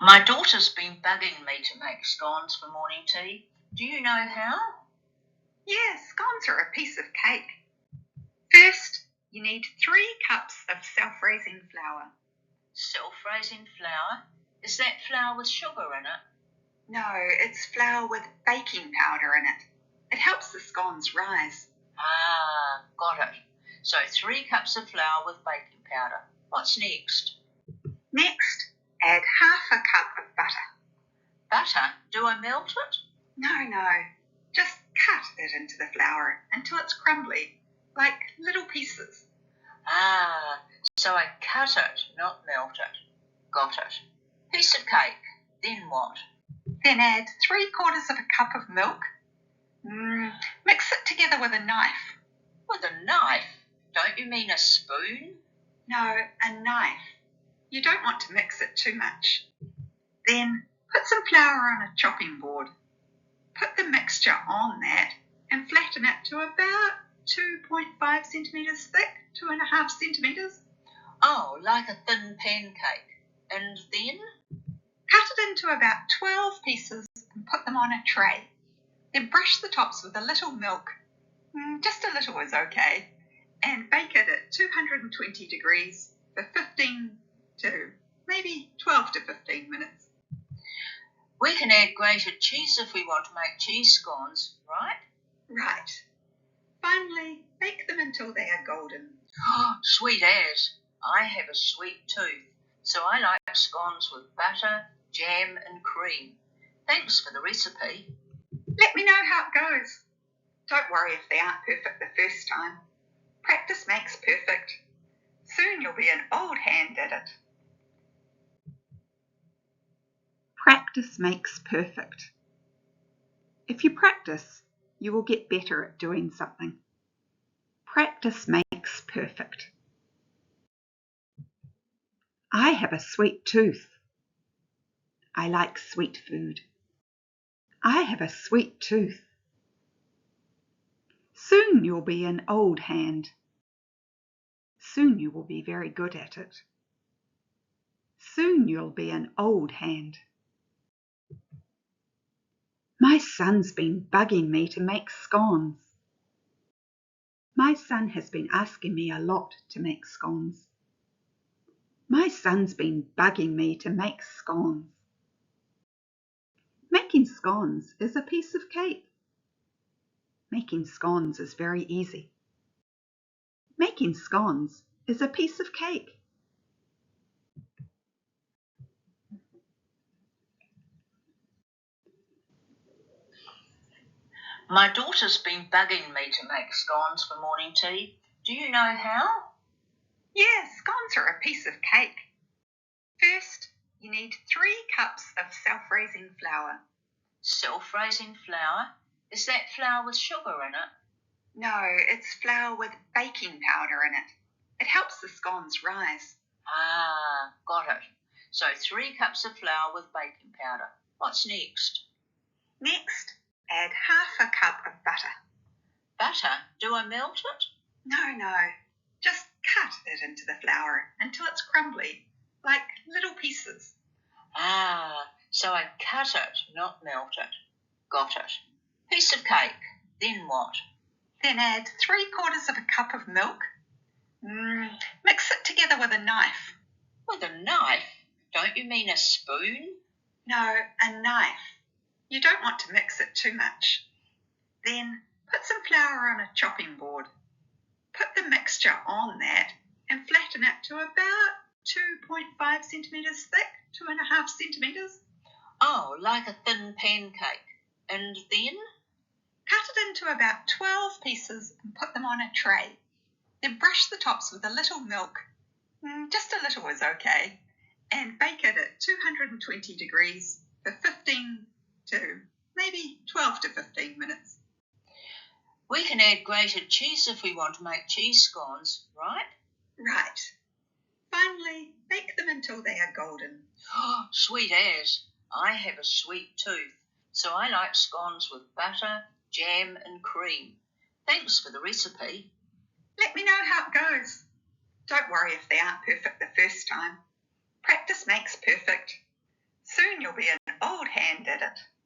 My daughter's been bugging me to make scones for morning tea. Do you know how? Yes, scones are a piece of cake. First, you need 3 cups of self-raising flour. Self-raising flour? Is that flour with sugar in it? No, it's flour with baking powder in it. It helps the scones rise. Ah, got it. So 3 cups of flour with baking powder. What's next? Next, add half a cup of butter. Butter? Do I melt it? No, just cut it into the flour until it's crumbly, like little pieces. Ah, so I cut it, not melt it. Got it. Piece of cake. Then what? Then add 3/4 of a cup of milk. Mix it together with a knife. With a knife? Don't you mean a spoon? No, a knife. You don't want to mix it too much. Then put some flour on a chopping board. Put the mixture on that and flatten it to about 2.5 centimetres thick, 2.5 centimetres. Oh, like a thin pancake. And then? Cut it into about 12 pieces and put them on a tray. Then brush the tops with a little milk. Just a little is okay. And bake it at 220 degrees for 15 to maybe 12 to 15 minutes. We can add grated cheese if we want to make cheese scones, right? Right. Finally, bake them until they are golden. Oh, sweet as. I have a sweet tooth, so I like scones with butter, jam and cream. Thanks for the recipe. Let me know how it goes. Don't worry if they aren't perfect the first time. Practice makes perfect. Soon you'll be an old hand at it. Practice makes perfect. If you practice, you will get better at doing something. Practice makes perfect. I have a sweet tooth. I like sweet food. I have a sweet tooth. Soon you'll be an old hand. Soon you will be very good at it. Soon you'll be an old hand. My son's been bugging me to make scones. My son has been asking me a lot to make scones. My son's been bugging me to make scones. Making scones is a piece of cake. Making scones is very easy. Making scones is a piece of cake. My daughter's been bugging me to make scones for morning tea. Do you know how? Yes, scones are a piece of cake. First, you need 3 cups of self-raising flour. Self-raising flour? Is that flour with sugar in it? No, it's flour with baking powder in it. It helps the scones rise. Ah, got it. So 3 cups of flour with baking powder. What's next? Next, add half a cup of butter. Butter? Do I melt it? No, just cut it into the flour until it's crumbly, like little pieces. Ah, so I cut it, not melt it. Got it. Piece of cake. Then what? Then add 3/4 of a cup of milk. Mix it together with a knife. With a knife? Don't you mean a spoon? No, a knife. You don't want to mix it too much. Then put some flour on a chopping board. Put the mixture on that and flatten it to about 2.5 centimetres thick, 2.5 centimetres. Oh, like a thin pancake. And then? Cut it into about 12 pieces and put them on a tray. Then brush the tops with a little milk. Just a little is okay. And bake it at 220 degrees for 15 to maybe 12 to 15 minutes. We can add grated cheese if we want to make cheese scones, right? Right. Finally, bake them until they are golden. Oh, sweet as. I have a sweet tooth, so I like scones with butter, jam and cream. Thanks for the recipe. Let me know how it goes. Don't worry if they aren't perfect the first time. Practice makes perfect. man did it.